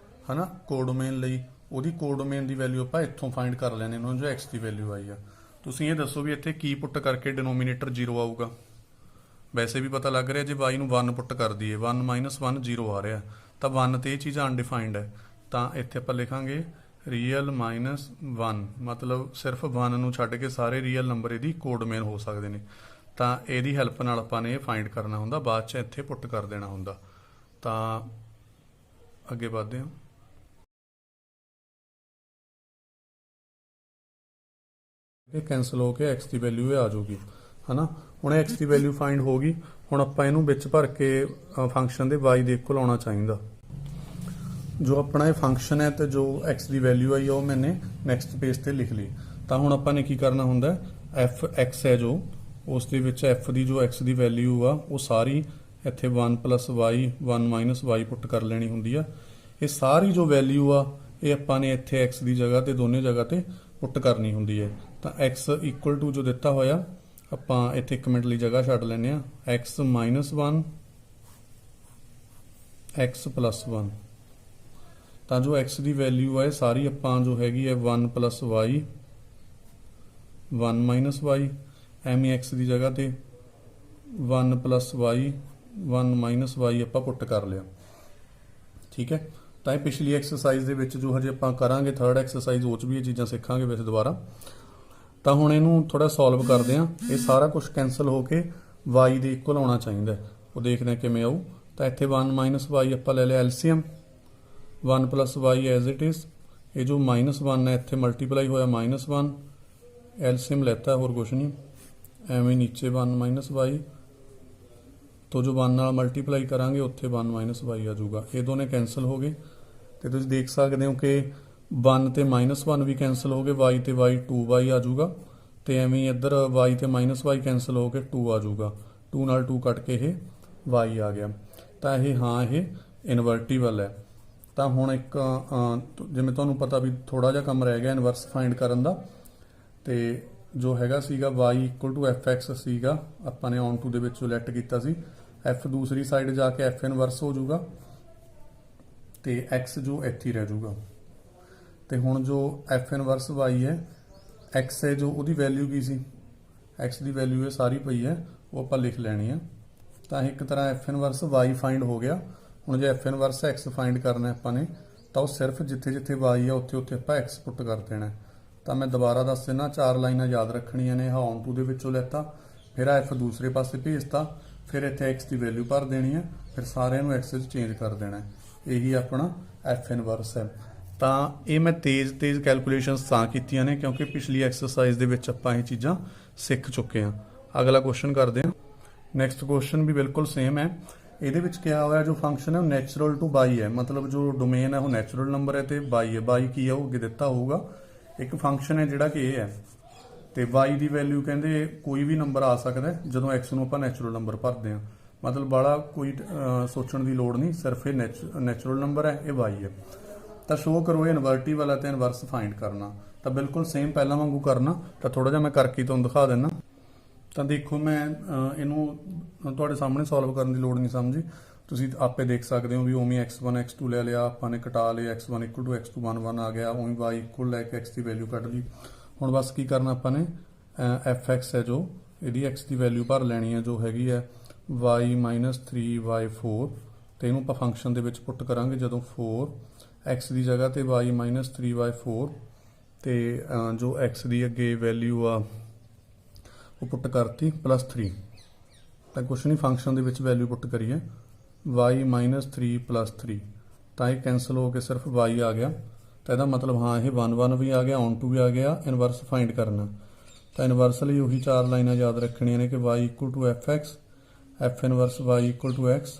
ਹਨਾ ਕੋਡੋਮੇਨ ਲਈ, ਉਹਦੀ ਕੋਡੋਮੇਨ ਦੀ ਵੈਲਿਊ ਆਪਾਂ ਇੱਥੋਂ ਫਾਈਂਡ ਕਰ ਲੈਣੇ ਨੂੰ, ਜੋ x ਦੀ ਵੈਲਿਊ ਆਈ ਆ। ਤੁਸੀਂ ਇਹ ਦੱਸੋ ਵੀ ਇੱਥੇ ਕੀ ਪੁੱਟ ਕਰਕੇ ਡਿਨੋਮੀਨੇਟਰ 0 ਆਊਗਾ। ਵੈਸੇ ਵੀ ਪਤਾ ਲੱਗ ਰਿਹਾ ਜੇ y ਨੂੰ 1 ਪੁੱਟ ਕਰ ਦਈਏ, 1 - 1 0 ਆ ਰਿਹਾ, ਤਾਂ 1 ਤੇ ਇਹ ਚੀਜ਼ ਅਨਡਿਫਾਈਂਡ ਹੈ। ਤਾਂ ਇੱਥੇ ਆਪਾਂ ਲਿਖਾਂਗੇ ਰੀਅਲ -1, ਮਤਲਬ ਸਿਰਫ 1 ਨੂੰ ਛੱਡ ਕੇ ਸਾਰੇ ਰੀਅਲ ਨੰਬਰ ਇਹਦੀ ਕੋਡੋਮੇਨ ਹੋ ਸਕਦੇ ਨੇ। ਤਾਂ ਇਹਦੀ ਹੈਲਪ ਨਾਲ ਆਪਾਂ ਨੇ ਇਹ ਫਾਈਂਡ ਕਰਨਾ ਹੁੰਦਾ, ਬਾਅਦ 'ਚ ਇੱਥੇ ਪੁੱਟ ਕਰ ਦੇਣਾ ਹੁੰਦਾ। ਤਾਂ ਅੱਗੇ ਵਧਦੇ ਹਾਂ। ਇਹ ਕੈਂਸਲ ਹੋ ਕੇ x ਦੀ ਵੈਲਿਊ ਇਹ ਆ ਜਾਊਗੀ, ਹਨਾ। ਹੁਣ x ਦੀ ਵੈਲਿਊ ਫਾਈਂਡ ਹੋ ਗਈ। ਹੁਣ ਆਪਾਂ ਇਹਨੂੰ ਵਿੱਚ ਭਰ ਕੇ ਫੰਕਸ਼ਨ ਦੇ y ਦੇ ਇਕੁਅਲ ਆਉਣਾ ਚਾਹੀਦਾ। ਜੋ ਆਪਣਾ ਇਹ ਫੰਕਸ਼ਨ ਹੈ ਤੇ ਜੋ x ਦੀ ਵੈਲਿਊ ਆਈ ਉਹ ਮੈਨੇ ਨੈਕਸਟ ਪੇਜ ਤੇ ਲਿਖ ਲਈ। ਤਾਂ ਹੁਣ ਆਪਾਂ ਨੇ ਕੀ ਕਰਨਾ ਹੁੰਦਾ, f(x) ਹੈ ਜੋ, ਉਸ ਦੇ ਵਿੱਚ f ਦੀ ਜੋ x ਦੀ ਵੈਲਿਊ ਆ ਉਹ ਸਾਰੀ ਇੱਥੇ 1 + y 1 - y ਪੁੱਟ ਕਰ ਲੈਣੀ ਹੁੰਦੀ ਆ। ਇਹ ਸਾਰੀ ਜੋ ਵੈਲਿਊ ਆ ਇਹ ਆਪਾਂ ਨੇ ਇੱਥੇ x ਦੀ ਜਗ੍ਹਾ ਤੇ ਦੋਨੇ ਜਗ੍ਹਾ ਤੇ ਪੁੱਟ ਕਰਨੀ ਹੁੰਦੀ ਹੈ। ਤਾਂ x = ਜੋ ਦਿੱਤਾ ਹੋਇਆ, ਆਪਾਂ ਇੱਥੇ 1 ਮਿੰਟ ਲਈ ਜਗ੍ਹਾ ਛੱਡ ਲੈਂਦੇ ਆ, x - 1 x + 1। ਤਾਂ ਜੋ x ਦੀ ਵੈਲਿਊ ਹੈ ਸਾਰੀ ਆਪਾਂ ਜੋ ਹੈਗੀ ਹੈ 1 + y 1 - y, ਐਵੇਂ x ਦੀ ਜਗ੍ਹਾ ਤੇ 1 + y 1 - y ਆਪਾਂ ਪੁੱਟ ਕਰ ਲਿਆ, ਠੀਕ ਹੈ। ਤਾਂ ਇਹ ਪਿਛਲੀ ਐਕਸਰਸਾਈਜ਼ ਦੇ ਵਿੱਚ ਜੋ ਹਜੇ ਆਪਾਂ ਕਰਾਂਗੇ 3rd ਐਕਸਰਸਾਈਜ਼, ਉਹ 'ਚ ਵੀ ਇਹ ਚੀਜ਼ਾਂ ਸਿੱਖਾਂਗੇ ਵੈਸੇ ਦੁਬਾਰਾ। ਤਾਂ ਹੁਣ ਇਹਨੂੰ ਥੋੜਾ ਸੋਲਵ ਕਰਦੇ ਹਾਂ। ਇਹ ਸਾਰਾ ਕੁਝ ਕੈਂਸਲ ਹੋ ਕੇ y ਦੇ ਇਕੁਅਲ ਆਉਣਾ ਚਾਹੀਦਾ, ਉਹ ਦੇਖਦੇ ਹਾਂ ਕਿਵੇਂ ਆਊ। ਤਾਂ ਇੱਥੇ 1 - y ਆਪਾਂ ਲੈ ਲਿਆ LCM, 1 + y as it is. ਇਹ ਜੋ -1 ਹੈ ਇੱਥੇ ਮਲਟੀਪਲਾਈ ਹੋਇਆ -1, ਐਲਸੀਐਮ ਲੈਤਾ, ਹੋਰ ਕੁਛ ਨਹੀਂ, ਐਵੇਂ ਨੀਚੇ 1 - y। तो जो 1 ਨਾਲ ਮਲਟੀਪਲਾਈ ਕਰਾਂਗੇ ਉੱਥੇ 1 ਮਾਈਨਸ y ਆ ਜਾਊਗਾ। ਇਹ ਦੋਨੇ ਕੈਂਸਲ ਹੋ ਗਏ ਤੇ ਤੁਸੀਂ ਦੇਖ ਸਕਦੇ ਹੋ ਕਿ 1 ਤੇ -1 ਵੀ ਕੈਂਸਲ ਹੋ ਗਏ, y ਤੇ y 2y ਆ ਜਾਊਗਾ ਤੇ ਐਵੇਂ ਹੀ ਇੱਧਰ y ਤੇ -y ਕੈਂਸਲ ਹੋ ਕੇ 2 ਆ ਜਾਊਗਾ। 2 ਨਾਲ 2 ਕੱਟ ਕੇ ਇਹ y ਆ ਗਿਆ। ਤਾਂ ਇਹ ਹਾਂ ਇਹ ਇਨਵਰਟੀਬਲ ਹੈ। ਤਾਂ ਹੁਣ ਇੱਕ ਜਿਵੇਂ ਤੁਹਾਨੂੰ ਪਤਾ ਵੀ ਥੋੜਾ ਜਿਹਾ ਕੰਮ ਰਹਿ ਗਿਆ ਇਨਵਰਸ ਫਾਈਂਡ ਕਰਨ ਦਾ, ਤੇ ਜੋ ਹੈਗਾ ਸੀਗਾ y = fx ਸੀਗਾ, ਆਪਾਂ ਨੇ ਔਨ ਟੂ ਦੇ ਵਿੱਚੋਂ ਲੈਟ ਕੀਤਾ ਸੀ। f ਦੂਸਰੀ ਸਾਈਡ ਜਾ ਕੇ f ਇਨਵਰਸ ਹੋ ਜਾਊਗਾ ਤੇ x ਜੋ ਇੱਥੇ ਰਹਿ ਜਾਊਗਾ। ਤੇ ਹੁਣ ਜੋ f ਇਨਵਰਸ y ਹੈ, x ਹੈ ਜੋ ਉਹਦੀ ਵੈਲਿਊ ਕੀ ਸੀ, x ਦੀ ਵੈਲਿਊ ਇਹ ਸਾਰੀ ਪਈ ਹੈ, ਉਹ ਆਪਾਂ ਲਿਖ ਲੈਣੀ ਆ। ਤਾਂ ਇੱਕ ਤਰ੍ਹਾਂ f ਇਨਵਰਸ y ਫਾਈਂਡ ਹੋ ਗਿਆ। ਹੁਣ ਜੇ f ਇਨਵਰਸ x ਫਾਈਂਡ ਕਰਨਾ ਆਪਾਂ ਨੇ ਤਾਂ ਉਹ ਸਿਰਫ ਜਿੱਥੇ ਜਿੱਥੇ y ਆ ਉੱਥੇ ਉੱਥੇ ਆਪਾਂ x ਪੁੱਟ ਕਰ ਦੇਣਾ। ਤਾਂ ਮੈਂ ਦੁਬਾਰਾ ਦੱਸ ਦਿੰਦਾ, 4 ਲਾਈਨਾਂ ਯਾਦ ਰੱਖਣੀਆਂ ਨੇ। ਔਨ ਟੂ ਦੇ ਵਿੱਚੋਂ ਲੈਤਾ, ਫਿਰ f ਦੂਸਰੇ ਪਾਸੇ ਭੇਜਤਾ, ਫਿਰ ਇੱਥੇ x ਦੀ ਵੈਲਿਊ ਭਰ ਦੇਣੀ ਹੈ, ਫਿਰ ਸਾਰਿਆਂ ਨੂੰ x 'ਚ ਚੇਂਜ ਕਰ ਦੇਣਾ। ਇਹੀ ਆਪਣਾ f ਇਨਵਰਸ ਹੈ। ਤਾਂ ਇਹ ਮੈਂ ਤੇਜ਼ ਕੈਲਕੂਲੇਸ਼ਨਸ ਤਾਂ ਕੀਤੀਆਂ ਨੇ ਕਿਉਂਕਿ ਪਿਛਲੀ ਐਕਸਰਸਾਈਜ਼ ਦੇ ਵਿੱਚ ਆਪਾਂ ਇਹ ਚੀਜ਼ਾਂ ਸਿੱਖ ਚੁੱਕੇ ਹਾਂ। ਅਗਲਾ ਕੁਐਸਚਨ ਕਰਦੇ ਹਾਂ। ਨੈਕਸਟ ਕੁਐਸਚਨ ਵੀ ਬਿਲਕੁਲ ਸੇਮ ਹੈ। ਇਹਦੇ ਵਿੱਚ ਕਿਹਾ ਹੋਇਆ ਜੋ ਫੰਕਸ਼ਨ ਹੈ ਉਹ ਨੈਚੁਰਲ ਟੂ ਬਾਈ ਹੈ, ਮਤਲਬ ਜੋ ਡੋਮੇਨ ਹੈ ਉਹ ਨੈਚੁਰਲ ਨੰਬਰ ਹੈ ਤੇ ਬਾਈ ਹੈ। ਬਾਈ ਕੀ ਹੈ ਉਹ ਅੱਗੇ ਦਿੱਤਾ ਹੋਊਗਾ। ਇੱਕ ਫੰਕਸ਼ਨ ਹੈ ਜਿਹੜਾ ਕਿ ਇਹ ਹੈ ਤੇ y ਦੀ ਵੈਲਿਊ ਕਹਿੰਦੇ ਕੋਈ ਵੀ ਨੰਬਰ ਆ ਸਕਦਾ ਜਦੋਂ x ਨੂੰ ਆਪਾਂ ਨੈਚੁਰਲ ਨੰਬਰ ਭਰਦੇ ਹਾਂ। ਮਤਲਬ ਬਾਲਾ ਕੋਈ ਸੋਚਣ ਦੀ ਲੋੜ ਨਹੀਂ, ਸਿਰਫ ਇਹ ਨੈਚੁਰਲ ਨੰਬਰ ਹੈ, ਇਹ y ਹੈ। ਤਾਂ ਸ਼ੋ ਕਰੋ ਇਹ ਇਨਵਰਟੀਬਲ ਹੈ ਤੇ ਇਨਵਰਸ ਫਾਈਂਡ ਕਰਨਾ। ਤਾਂ ਬਿਲਕੁਲ ਸੇਮ ਪਹਿਲਾਂ ਵਾਂਗੂ ਕਰਨਾ। ਤਾਂ ਥੋੜਾ ਜਿਹਾ ਮੈਂ ਕਰਕੇ ਤੁਹਾਨੂੰ ਦਿਖਾ ਦਿੰਦਾ। ਤਾਂ ਦੇਖੋ ਮੈਂ ਇਹਨੂੰ ਤੁਹਾਡੇ ਸਾਹਮਣੇ ਸੋਲਵ ਕਰਨ ਦੀ ਲੋੜ ਨਹੀਂ ਸਮਝੀ, ਤੁਸੀਂ ਆਪੇ ਦੇਖ ਸਕਦੇ ਹੋ ਵੀ ਉਵੇਂ x1 x2 ਲੈ ਲਿਆ ਆਪਾਂ ਨੇ, ਕਟਾ ਲਿਆ x1 = x2 1 1 ਆ ਗਿਆ, ਉਵੇਂ y ਇਕੁਅਲ ਲੈ ਕੇ x ਦੀ ਵੈਲਿਊ ਕੱਢ ਲਈ। ਹੁਣ ਬਸ ਕੀ ਕਰਨਾ ਆਪਾਂ ਨੇ, fx ਹੈ ਜੋ ਇਹਦੀ x ਦੀ ਵੈਲਿਊ ਭਰ ਲੈਣੀ ਹੈ ਜੋ ਹੈਗੀ ਹੈ y - 3y4 ਤੇ ਇਹਨੂੰ ਆਪਾਂ ਫੰਕਸ਼ਨ ਦੇ ਵਿੱਚ ਪੁੱਟ ਕਰਾਂਗੇ ਜਦੋਂ 4 x ਦੀ ਜਗ੍ਹਾ ਤੇ y - 3y4 ਤੇ ਜੋ x ਦੀ ਅੱਗੇ ਵੈਲਿਊ ਆ ਉਹ ਪੁੱਟ ਕਰਤੀ +3। ਤਾਂ ਕੁਛ ਨਹੀਂ, ਫੰਕਸ਼ਨ ਦੇ ਵਿੱਚ ਵੈਲਿਊ ਪੁੱਟ ਕਰੀਏ y - 3 + 3 ਤਾਂ ਇਹ ਕੈਂਸਲ ਹੋ ਕੇ ਸਿਰਫ y ਆ ਗਿਆ। ਤਾਂ ਇਹਦਾ ਮਤਲਬ ਹਾਂ ਇਹ 1 1 ਵੀ ਆ ਗਿਆ, ਔਨ ਟੂ ਵੀ ਆ ਗਿਆ। ਇਨਵਰਸ ਫਾਈਂਡ ਕਰਨਾ ਤਾਂ ਇਨਵਰਸ ਲਈ ਉਹੀ 4 ਲਾਈਨਾਂ ਯਾਦ ਰੱਖਣੀਆਂ ਨੇ ਕਿ y = fx, f inverse y = x,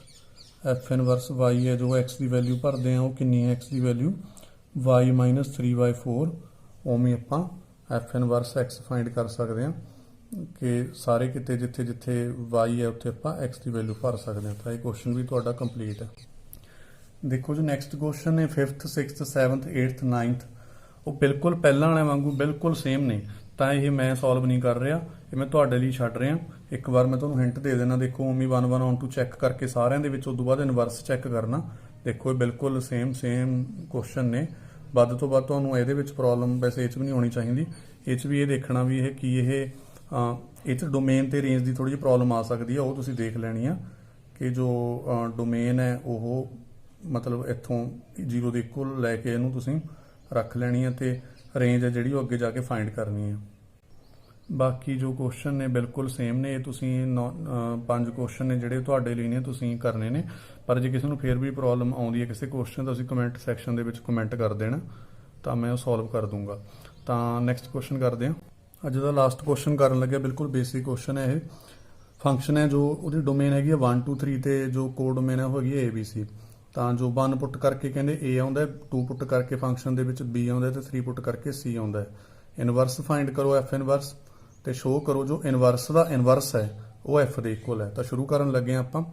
f inverse y ਹੈ ਜੋ x ਦੀ ਵੈਲਿਊ ਭਰਦੇ ਆ ਉਹ ਕਿੰਨੀ ਹੈ, x ਦੀ ਵੈਲਿਊ y - 3y4। ਉਵੇਂ ਆਪਾਂ f ਇਨਵਰਸ x ਫਾਈਂਡ ਕਰ ਸਕਦੇ ਹਾਂ ਕਿ ਸਾਰੇ ਕਿਤੇ ਜਿੱਥੇ ਜਿੱਥੇ y ਹੈ ਉੱਥੇ ਆਪਾਂ x ਦੀ ਵੈਲਿਊ ਭਰ ਸਕਦੇ ਹਾਂ। ਤਾਂ ਇਹ ਕੁਐਸਚਨ ਵੀ ਤੁਹਾਡਾ ਕੰਪਲੀਟ ਹੈ। ਦੇਖੋ ਜੋ ਨੈਕਸਟ ਕੁਐਸਚਨ ਨੇ 5th 6th 7th 8th 9th ਉਹ ਬਿਲਕੁਲ ਪਹਿਲਾਂ ਵਾਲਿਆਂ ਵਾਂਗੂ ਬਿਲਕੁਲ ਸੇਮ ਨੇ। ਤਾਂ ਇਹ ਮੈਂ ਸੋਲਵ ਨਹੀਂ ਕਰ ਰਿਹਾ, ਇਹ ਮੈਂ ਤੁਹਾਡੇ ਲਈ ਛੱਡ ਰਿਹਾ। ਇੱਕ ਵਾਰ ਮੈਂ ਤੁਹਾਨੂੰ ਹਿੰਟ ਦੇ ਦੇਣਾ, ਦੇਖੋ ਉਮੀ 1 1 ਔਨ ਟੂ ਚੈੱਕ ਕਰਕੇ ਸਾਰਿਆਂ ਦੇ ਵਿੱਚ ਉਦੋਂ ਬਾਅਦ ਇਨਵਰਸ ਚੈੱਕ ਕਰਨਾ। ਦੇਖੋ ਇਹ ਬਿਲਕੁਲ ਸੇਮ ਕੁਐਸਚਨ ਨੇ। ਵੱਧ ਤੋਂ ਵੱਧ ਤੁਹਾਨੂੰ ਇਹਦੇ ਵਿੱਚ ਪ੍ਰੋਬਲਮ ਵੈਸੇ ਇਹ 'ਚ ਵੀ ਨਹੀਂ ਹੋਣੀ ਚਾਹੀਦੀ। ਇਹ 'ਚ ਵੀ ਇਹ ਦੇਖਣਾ ਵੀ ਇਹ ਕੀ ਇਹ 'ਚ ਡੋਮੇਨ ਤੇ ਰੇਂਜ ਦੀ ਥੋੜੀ ਜਿਹੀ ਪ੍ਰੋਬਲਮ ਆ ਸਕਦੀ ਆ, ਉਹ ਤੁਸੀਂ ਦੇਖ ਲੈਣੀ ਆ ਕਿ ਜੋ ਡੋਮੇਨ ਹੈ ਉਹ ਮਤਲਬ ਇੱਥੋਂ 0 ਦੇ ਇਕੁਅਲ ਲੈ ਕੇ ਇਹਨੂੰ ਤੁਸੀਂ ਰੱਖ ਲੈਣੀ ਹੈ ਤੇ ਰੇਂਜ ਹੈ ਜਿਹੜੀ ਉਹ ਅੱਗੇ ਜਾ ਕੇ ਫਾਈਂਡ ਕਰਨੀ ਹੈ। ਬਾਕੀ ਜੋ ਕੁਐਸਚਨ ਨੇ ਬਿਲਕੁਲ ਸੇਮ ਨੇ। ਇਹ ਤੁਸੀਂ 5 ਕੁਐਸਚਨ ਨੇ ਜਿਹੜੇ ਤੁਹਾਡੇ ਲਈ ਨੇ, ਤੁਸੀਂ ਕਰਨੇ ਨੇ। ਪਰ ਜੇ ਕਿਸੇ ਨੂੰ ਫੇਰ ਵੀ ਪ੍ਰੋਬਲਮ ਆਉਂਦੀ ਹੈ ਕਿਸੇ ਕੁਐਸਚਨ, ਤੁਸੀਂ ਕਮੈਂਟ ਸੈਕਸ਼ਨ ਦੇ ਵਿੱਚ ਕਮੈਂਟ ਕਰ ਦੇਣਾ ਤਾਂ ਮੈਂ ਉਹ ਸੋਲਵ ਕਰ ਦੂੰਗਾ। ਤਾਂ ਨੈਕਸਟ ਕੁਐਸਚਨ ਕਰਦੇ ਹਾਂ। ਅੱਜ ਦਾ ਲਾਸਟ ਕੁਐਸਚਨ ਕਰਨ ਲੱਗਿਆ, ਬਿਲਕੁਲ ਬੇਸਿਕ ਕੁਐਸਚਨ ਹੈ ਇਹ। ਫੰਕਸ਼ਨ ਹੈ ਜੋ ਉਹਦੀ ਡੋਮੇਨ ਹੈਗੀ ਹੈ 1 2 3 ਤੇ ਜੋ ਕੋਡ ਡੋਮੇਨ ਹੈ ਉਹ ਹੈਗੀ ਹੈ ABC। ਤਾਂ ਜੋ 1 ਪੁੱਟ ਕਰਕੇ ਕਹਿੰਦੇ A ਆਉਂਦਾ, 2 ਪੁੱਟ ਕਰਕੇ ਫੰਕਸ਼ਨ ਦੇ ਵਿੱਚ B ਆਉਂਦਾ ਤੇ 3 ਪੁੱਟ ਕਰਕੇ C ਆਉਂਦਾ ਹੈ। ਇਨਵਰਸ ਫਾਈਂਡ ਕਰੋ f ਇਨਵਰਸ ਤੇ ਸ਼ੋ ਕਰੋ ਜੋ ਇਨਵਰਸ ਦਾ ਇਨਵਰਸ ਹੈ ਉਹ f ਦੇ ਇਕੁਅਲ ਹੈ। ਤਾਂ ਸ਼ੁਰੂ ਕਰਨ ਲੱਗੇ ਆਪਾਂ।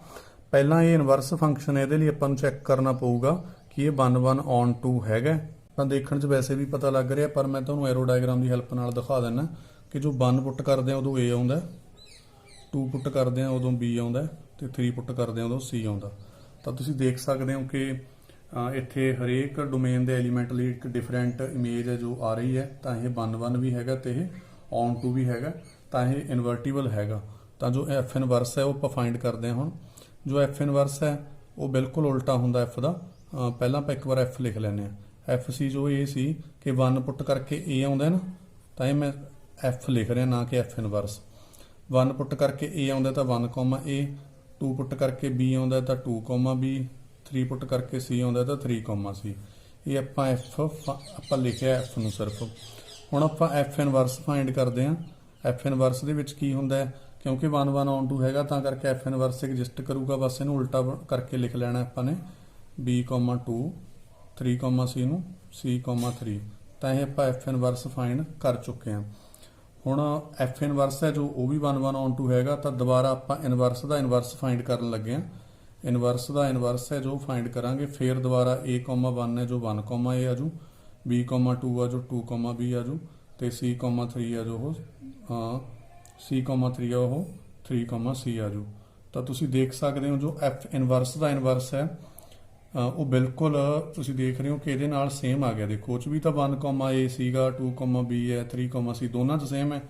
ਪਹਿਲਾਂ ਇਹ ਇਨਵਰਸ ਫੰਕਸ਼ਨ ਇਹਦੇ ਲਈ ਆਪਾਂ ਨੂੰ ਚੈੱਕ ਕਰਨਾ ਪਊਗਾ ਕਿ ਇਹ 1 1 ਔਨ ਟੂ ਹੈਗਾ। ਤਾਂ ਦੇਖਣ 'ਚ ਵੈਸੇ ਵੀ ਪਤਾ ਲੱਗ ਰਿਹਾ, ਪਰ ਮੈਂ ਤੁਹਾਨੂੰ ਐਰੋ ਡਾਇਗਰਾਮ ਦੀ ਹੈਲਪ ਨਾਲ ਦਿਖਾ ਦਿੰਦਾ ਕਿ ਜੋ 1 ਪੁੱਟ ਕਰਦੇ ਆ ਉਦੋਂ A ਆਉਂਦਾ, 2 ਪੁੱਟ ਕਰਦੇ ਆ ਉਦੋਂ B ਆਉਂਦਾ ਤੇ 3 ਪੁੱਟ ਕਰਦੇ ਆ ਉਦੋਂ C ਆਉਂਦਾ। ਤਾਂ ਤੁਸੀਂ ਦੇਖ ਸਕਦੇ ਹੋ ਕਿ ਇੱਥੇ ਹਰੇਕ ਡੋਮੇਨ ਦੇ ਐਲੀਮੈਂਟ ਲਈ ਇੱਕ ਡਿਫਰੈਂਟ ਇਮੇਜ ਹੈ ਜੋ ਆ ਰਹੀ ਹੈ। ਤਾਂ ਇਹ 1 1 ਵੀ ਹੈਗਾ ਤੇ ਇਹ ਔਨ ਟੂ ਵੀ ਹੈਗਾ। ਤਾਂ ਇਹ ਇਨਵਰਟੀਬਲ ਹੈਗਾ। ਤਾਂ ਜੋ f ਇਨਵਰਸ ਹੈ ਉਹ ਆਪਾਂ ਫਾਈਂਡ ਕਰਦੇ ਹਾਂ। ਹੁਣ ਜੋ f ਇਨਵਰਸ ਹੈ ਉਹ ਬਿਲਕੁਲ ਉਲਟਾ ਹੁੰਦਾ f ਦਾ। ਪਹਿਲਾਂ ਆਪਾਂ ਇੱਕ ਵਾਰ f ਲਿਖ ਲੈਂਦੇ ਹਾਂ। f ਸੀ ਜੋ ਇਹ ਸੀ ਕਿ 1 ਪੁੱਟ ਕਰਕੇ A ਆਉਂਦਾ ਨਾ, ਤਾਂ ਇਹ ਮੈਂ f ਲਿਖ ਰਿਹਾ ਨਾ ਕਿ f ਇਨਵਰਸ। 1 ਪੁੱਟ ਕਰਕੇ A ਆਉਂਦਾ ਤਾਂ 1, A, 2 ਪੁੱਟ ਕਰਕੇ B ਆਉਂਦਾ ਤਾਂ 2, B, 3 ਪੁੱਟ ਕਰਕੇ C ਆਉਂਦਾ ਤਾਂ 3, C। ਇਹ ਆਪਾਂ ਆਪਾਂ ਲਿਖਿਆ f ਨੂੰ ਸਿਰਫ। ਹੁਣ ਆਪਾਂ f ਇਨਵਰਸ ਫਾਈਂਡ ਕਰਦੇ ਹਾਂ। f ਇਨਵਰਸ ਦੇ ਵਿੱਚ ਕੀ ਹੁੰਦਾ ਹੈ क्योंकि 1 1 ऑन 2 हैगा ਤਾਂ ਕਰਕੇ ਐਫ ਇਨਵਰਸ ਐਗਜ਼ਿਸਟ ਕਰੂਗਾ। ਬਸ ਇਹਨੂੰ ਉਲਟਾ ਕਰਕੇ ਲਿਖ ਲੈਣਾ ਆਪਾਂ ਨੇ b 2 3 c ਨੂੰ c 3 ਤਾਂ ਇਹ ਆਪਾਂ ਐਫ ਇਨਵਰਸ ਫਾਈਂਡ ਕਰ ਚੁੱਕੇ ਹਾਂ। ਹੁਣ ਐਫ ਇਨਵਰਸ ਹੈ ਜੋ ਉਹ ਵੀ 1 1 ਔਨ 2 ਹੈਗਾ ਤਾਂ ਦੁਬਾਰਾ ਆਪਾਂ ਇਨਵਰਸ ਦਾ ਇਨਵਰਸ ਫਾਈਂਡ ਕਰਨ ਲੱਗੇ ਹਾਂ। ਇਨਵਰਸ ਦਾ ਇਨਵਰਸ ਹੈ ਜੋ ਫਾਈਂਡ ਕਰਾਂਗੇ। ਫਿਰ ਦੁਬਾਰਾ a 1 ਹੈ ਜੋ 1 a ਆਜੂ, b 2 ਆ ਜੋ 2 b ਆਜੂ ਤੇ c 3 ਆ ਜੋ ਉਹ c 3 ਆ ਉਹ 3 c ਆਜੂ। ਤਾਂ ਤੁਸੀਂ ਦੇਖ ਸਕਦੇ ਹੋ ਜੋ ਐਫ ਇਨਵਰਸ ਦਾ ਇਨਵਰਸ ਹੈ ਉਹ ਬਿਲਕੁਲ ਤੁਸੀਂ ਦੇਖ ਰਹੇ ਹੋ ਕਿ ਇਹਦੇ ਨਾਲ ਸੇਮ ਆ ਗਿਆ। ਦੇਖੋ ਉਹ 'ਚ ਵੀ ਤਾਂ 1 a ਸੀਗਾ, 2 b ਹੈ, 3 c ਦੋਨਾਂ 'ਚ ਸੇਮ ਹੈ।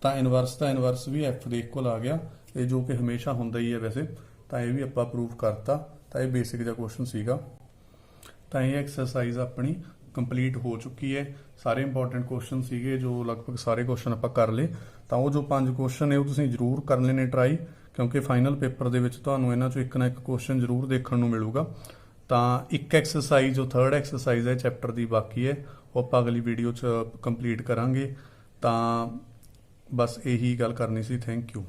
ਤਾਂ ਇਨਵਰਸ ਦਾ ਇਨਵਰਸ ਵੀ ਐਫ ਦੇ ਇਕੁਅਲ ਆ ਗਿਆ, ਇਹ ਜੋ ਕਿ ਹਮੇਸ਼ਾ ਹੁੰਦਾ ਹੀ ਹੈ ਵੈਸੇ। ਤਾਂ ਇਹ ਵੀ ਆਪਾਂ ਪ੍ਰੂਵ ਕਰਤਾ। ਤਾਂ ਇਹ ਬੇਸਿਕ ਜਿਹਾ ਕੁਐਸਚਨ ਸੀਗਾ। ਤਾਂ ਇਹ ਐਕਸਰਸਾਈਜ਼ ਆਪਣੀ ਕੰਪਲੀਟ ਹੋ ਚੁੱਕੀ ਹੈ। ਸਾਰੇ ਇੰਪੋਰਟੈਂਟ ਕੁਐਸਚਨ ਸੀਗੇ ਜੋ ਲਗਭਗ ਸਾਰੇ ਕੁਐਸਚਨ ਆਪਾਂ ਕਰ ਲਏ। ਤਾਂ ਉਹ ਜੋ 5 ਕੁਐਸਚਨ ਨੇ ਉਹ ਤੁਸੀਂ ਜ਼ਰੂਰ ਕਰ ਲੈਣੇ ਟਰਾਈ, ਕਿਉਂਕਿ ਫਾਈਨਲ ਪੇਪਰ ਦੇ ਵਿੱਚ ਤੁਹਾਨੂੰ ਇਹਨਾਂ 'ਚੋਂ ਇੱਕ ਨਾ ਇੱਕ ਕੁਐਸਚਨ ਜ਼ਰੂਰ ਦੇਖਣ ਨੂੰ ਮਿਲੂਗਾ। ਤਾਂ ਇੱਕ ਐਕਸਰਸਾਈਜ਼ ਜੋ 3rd ਐਕਸਰਸਾਈਜ਼ ਹੈ ਚੈਪਟਰ ਦੀ ਬਾਕੀ ਹੈ, ਉਹ ਆਪਾਂ ਅਗਲੀ ਵੀਡੀਓ 'ਚ ਕੰਪਲੀਟ ਕਰਾਂਗੇ। ਤਾਂ ਬਸ ਇਹੀ ਗੱਲ ਕਰਨੀ ਸੀ। Thank you.